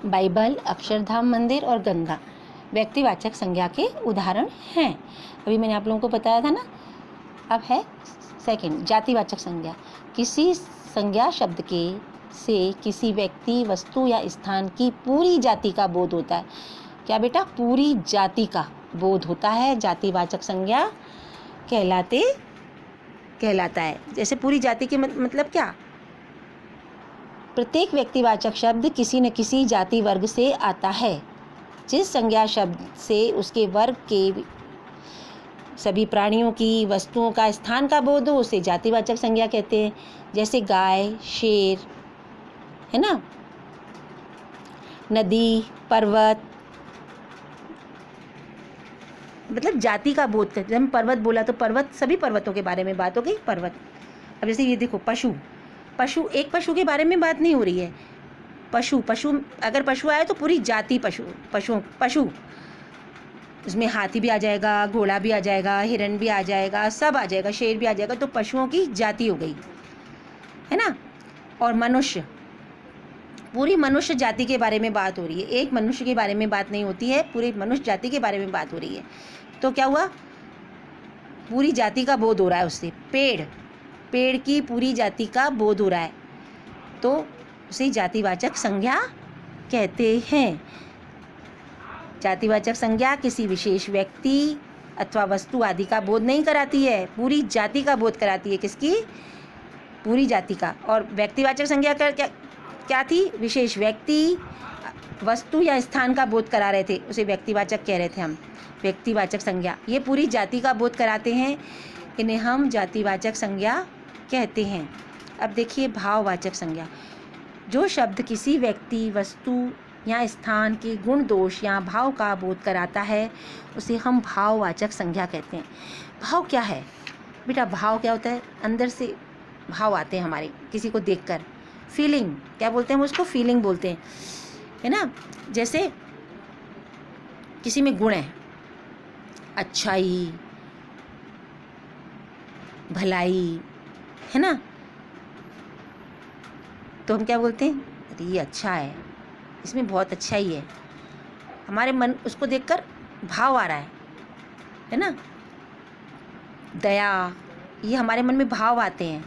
Bible, Akshardham मंदिर और गंगा व्यक्तिवाचक संज्ञा के उदाहरण हैं। अभी मैंने आप लोगों को बताया था ना। अब है सेकंड, जातिवाचक संज्ञा। किसी संज्ञा शब्द के से किसी व्यक्ति, वस्तु या स्थान की पूरी जाति का बोध होता है। क्या बेटा? पूरी जाति का बोध होता है, जातिवाचक संज्ञा कहलाता है। जैसे पूरी जाति के मतलब क्या? प्रत्येक व्यक्तिवाचक शब्द किसी न किसी जाति वर्ग से आता है। जिस संज्ञा शब्द से उसके वर्ग के सभी प्राणियों की, वस्तुओं का, स्थान का बोध हो उसे जातिवाचक संज्ञा कहते हैं। जैसे गाय, शेर, है ना, नदी, पर्वत, मतलब जाति का बोध करते। जब हम पर्वत बोला तो पर्वत, सभी पर्वतों के बारे में बात हो गई। पर्वत। अब जैसे ये देखो, पशु, एक पशु के बारे में बात नहीं हो रही है। पशु अगर पशु आए तो पूरी जाति पशु उसमें हाथी भी आ जाएगा, घोड़ा भी आ जाएगा, हिरण भी आ जाएगा, सब आ जाएगा, शेर भी आ जाएगा। तो पशुओं की जाति हो गई, है ना। और मनुष्य, पूरी मनुष्य जाति के बारे में बात हो रही है। एक मनुष्य के बारे में बात नहीं होती है, पूरी मनुष्य जाति के बारे में बात हो रही है। तो क्या हुआ? पूरी जाति का बोध हो रहा है उससे। पेड़ की पूरी जाति का बोध हो रहा है, तो उसे जातिवाचक संज्ञा कहते हैं। जातिवाचक संज्ञा किसी विशेष व्यक्ति अथवा वस्तु आदि का बोध नहीं कराती है, पूरी जाति का बोध कराती है। किसकी? पूरी जाति का। और व्यक्तिवाचक संज्ञा क्या थी? विशेष व्यक्ति, वस्तु या स्थान का बोध करा रहे थे, उसे व्यक्तिवाचक कह रहे थे हम। व्यक्तिवाचक संज्ञा ये पूरी जाति का बोध कराते हैं, इन्हें हम जातिवाचक संज्ञा कहते हैं। अब देखिए भाववाचक संज्ञा। जो शब्द किसी व्यक्ति, वस्तु या स्थान के गुण, दोष या भाव का बोध कराता है उसे हम भाववाचक संज्ञा कहते हैं। भाव क्या है बेटा? भाव क्या होता है? अंदर से भाव आते हैं हमारे किसी को देखकर। फीलिंग, क्या बोलते हैं उसको? फीलिंग बोलते हैं, है ना। जैसे किसी में गुण है, अच्छाई, भलाई, है ना, तो हम क्या बोलते हैं? अरे ये अच्छा है, इसमें बहुत अच्छा ही है। हमारे मन उसको देखकर भाव आ रहा है ना। दया, ये हमारे मन में भाव आते हैं।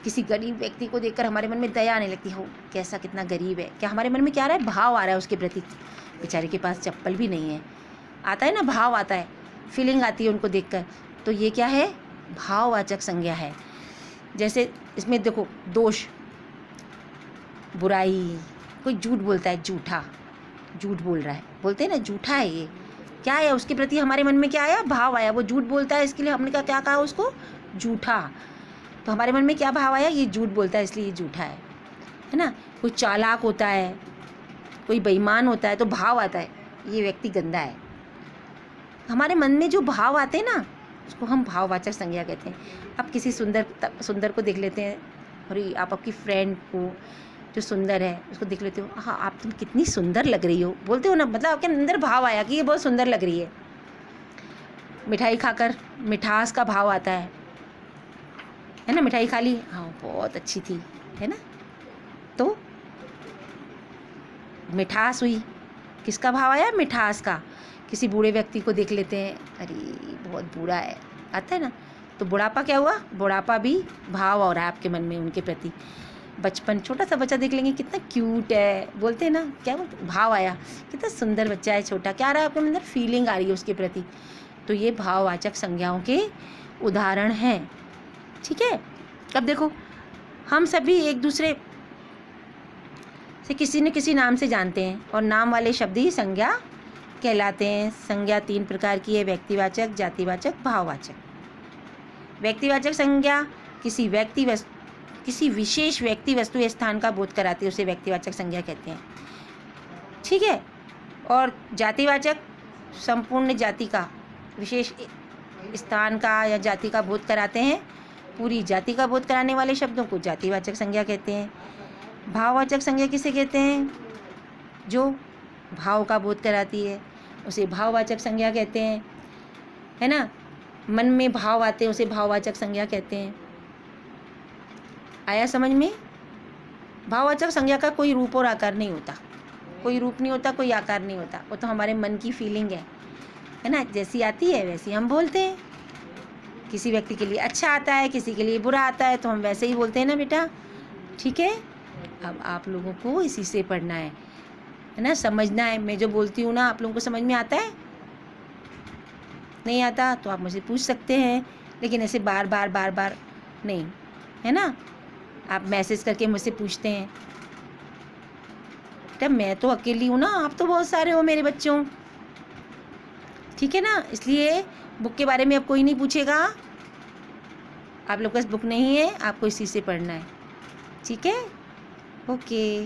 किसी गरीब व्यक्ति को देखकर हमारे मन में दया आने लगती है, हो कैसा, कितना गरीब है। क्या हमारे मन में क्या आ रहा है? भाव आ रहा है उसके प्रति। बेचारे के पास चप्पल भी नहीं है, आता है ना, भाव आता है, फीलिंग आती है उनको देखकर। तो ये क्या है? भाववाचक संज्ञा है। जैसे इसमें देखो, दोष, बुराई, कोई झूठ बोलता है, झूठ बोल रहा है, बोलते हैं ना झूठा है ये। क्या है? उसके प्रति हमारे मन में क्या आया? भाव आया। वो झूठ बोलता है, इसके लिए हमने क्या कहा उसको? झूठा। तो हमारे मन में क्या भाव आया? ये झूठ बोलता है इसलिए ये झूठा है ना। कोई चालाक होता है, कोई बेईमान होता है, तो भाव आता है ये व्यक्ति गंदा है। हमारे मन में जो भाव आते हैं ना, उसको हम भाववाचक संज्ञा कहते हैं। अब किसी सुंदर को देख लेते हैं, और आप आपकी फ्रेंड को जो सुंदर है उसको देख लेते हो, हाँ आप तुम कितनी सुंदर लग रही हो, बोलते हो ना, मतलब आपके अंदर भाव आया कि ये बहुत सुंदर लग रही है। मिठाई खाकर मिठास का भाव आता है ना। मिठाई खा ली, हाँ बहुत अच्छी थी, है ना। तो मिठास हुई, किसका भाव आया? मिठास का। किसी बूढ़े व्यक्ति को देख लेते हैं, अरे बहुत बूढ़ा है, आता है ना। तो बुढ़ापा क्या हुआ? बुढ़ापा भी भाव हो रहा है आपके मन में उनके प्रति। बचपन, छोटा सा बच्चा देख लेंगे, कितना क्यूट है, बोलते हैं ना, क्या बोलते? भाव आया, कितना सुंदर बच्चा है, छोटा। क्या आ रहा है आपके अंदर? फीलिंग आ रही है उसके प्रति। तो ये भाववाचक संज्ञाओं के उदाहरण हैं, ठीक है। अब देखो, हम सभी एक दूसरे से किसी न किसी नाम से जानते हैं, और नाम वाले शब्द ही संज्ञा कहलाते हैं। संज्ञा 3 प्रकार की है: व्यक्तिवाचक, जातिवाचक, भाववाचक। व्यक्तिवाचक संज्ञा किसी विशेष व्यक्ति, वस्तु या स्थान का बोध कराती है, उसे व्यक्तिवाचक संज्ञा कहते हैं, ठीक है। और जातिवाचक संपूर्ण जाति का, विशेष स्थान का या जाति का बोध कराते हैं। पूरी जाति का बोध कराने वाले शब्दों को जातिवाचक संज्ञा कहते हैं। भाववाचक संज्ञा किसे कहते हैं? जो भाव का बोध कराती है, उसे भाववाचक संज्ञा कहते हैं, है ना। मन में भाव आते हैं, उसे भाववाचक संज्ञा कहते हैं। आया समझ में? भाववाचक संज्ञा का कोई रूप और आकार नहीं होता, कोई रूप नहीं होता, कोई आकार नहीं होता, वो तो हमारे मन की फीलिंग है ना। जैसी आती है वैसी हम बोलते हैं। किसी व्यक्ति के लिए अच्छा आता है, किसी के लिए बुरा आता है, तो हम वैसे ही बोलते हैं ना बेटा, ठीक है। अब आप लोगों को इसी से पढ़ना है ना, समझना है। मैं जो बोलती हूँ ना, आप लोगों को समझ में आता है? नहीं आता तो आप मुझे पूछ सकते हैं, लेकिन ऐसे बार बार नहीं, है ना। आप मैसेज करके मुझसे पूछते हैं। बेटा मैं तो अकेली हूँ ना, आप तो बहुत सारे हो मेरे बच्चों, ठीक है ना। इसलिए बुक के बारे में अब कोई नहीं पूछेगा। आप लोग के पास बुक नहीं है, आपको इसी से पढ़ना है, ठीक है। ओके।